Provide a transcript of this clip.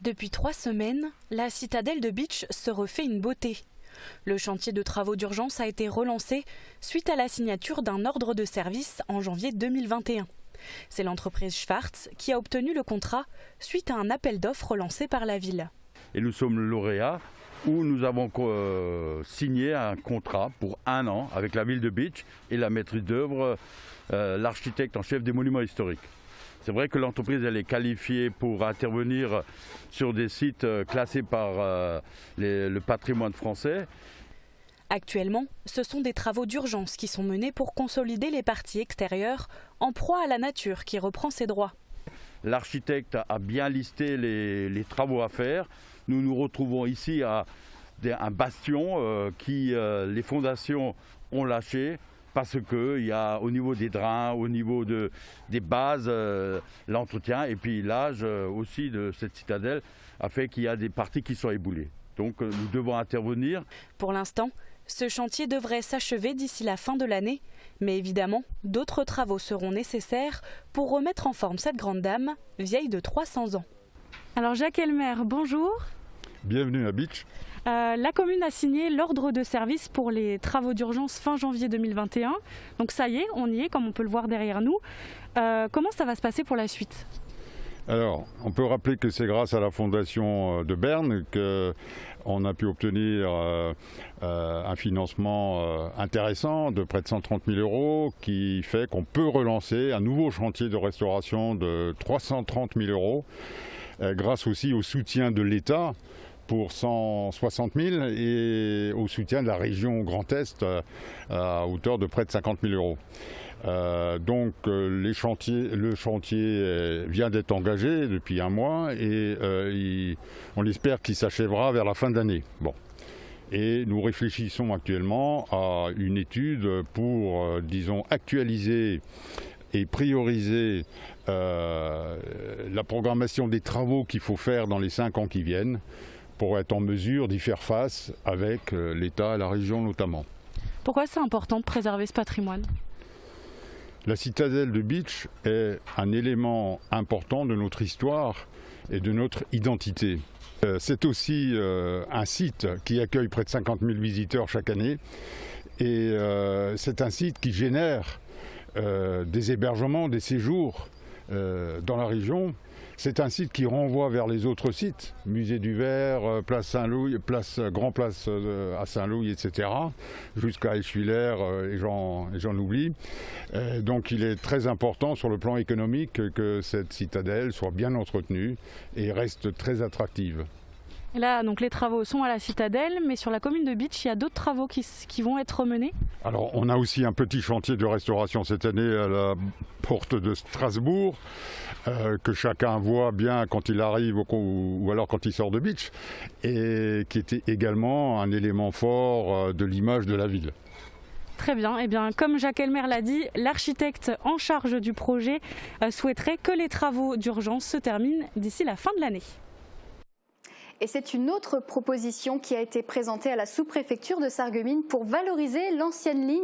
Depuis 3 semaines, la citadelle de Bitche se refait une beauté. Le chantier de travaux d'urgence a été relancé suite à la signature d'un ordre de service en janvier 2021. C'est l'entreprise Schwarz qui a obtenu le contrat suite à un appel d'offres lancé par la ville. Et nous sommes lauréats où nous avons signé un contrat pour 1 an avec la ville de Bitche et la maîtrise d'œuvre, l'architecte en chef des monuments historiques. C'est vrai que l'entreprise elle est qualifiée pour intervenir sur des sites classés par le patrimoine français. Actuellement, ce sont des travaux d'urgence qui sont menés pour consolider les parties extérieures en proie à la nature qui reprend ses droits. L'architecte a bien listé les travaux à faire. Nous nous retrouvons ici à un bastion qui les fondations ont lâché. Parce qu'il y a au niveau des drains, au niveau des bases, l'entretien et puis l'âge aussi de cette citadelle a fait qu'il y a des parties qui sont éboulées. Donc nous devons intervenir. Pour l'instant, ce chantier devrait s'achever d'ici la fin de l'année. Mais évidemment, d'autres travaux seront nécessaires pour remettre en forme cette grande dame, vieille de 300 ans. Alors Jacques Elmer, bonjour. Bienvenue à Bitche. La commune a signé l'ordre de service pour les travaux d'urgence fin janvier 2021. Donc ça y est, on y est, comme on peut le voir derrière nous. Comment ça va se passer pour la suite ? Alors, on peut rappeler que c'est grâce à la Fondation de Berne qu'on a pu obtenir un financement intéressant de près de 130 000 € qui fait qu'on peut relancer un nouveau chantier de restauration de 330 000 € grâce aussi au soutien de l'État pour 160 000 et au soutien de la région Grand Est à hauteur de près de 50 000 €. Donc le chantier vient d'être engagé depuis 1 mois et on espère qu'il s'achèvera vers la fin de l'année. Bon. Et nous réfléchissons actuellement à une étude pour, disons, actualiser et prioriser la programmation des travaux qu'il faut faire dans les 5 ans qui viennent pour être en mesure d'y faire face avec l'État et la région notamment. Pourquoi c'est important de préserver ce patrimoine ? La citadelle de Bitche est un élément important de notre histoire et de notre identité. C'est aussi un site qui accueille près de 50 000 visiteurs chaque année et c'est un site qui génère des hébergements, des séjours dans la région. C'est un site qui renvoie vers les autres sites, Musée du Verre, Place Saint-Louis, Grand Place à Saint-Louis, etc., jusqu'à Eschwiller et j'en oublie. Donc il est très important sur le plan économique que cette citadelle soit bien entretenue et reste très attractive. Et là, donc les travaux sont à la citadelle, mais sur la commune de Bitche, il y a d'autres travaux qui vont être menés. Alors, on a aussi un petit chantier de restauration cette année à la porte de Strasbourg, que chacun voit bien quand il arrive ou alors quand il sort de Bitche, et qui était également un élément fort de l'image de la ville. Très bien. Eh bien, comme Jacques Elmer l'a dit, l'architecte en charge du projet souhaiterait que les travaux d'urgence se terminent d'ici la fin de l'année. Et c'est une autre proposition qui a été présentée à la sous-préfecture de Sarreguemines pour valoriser l'ancienne ligne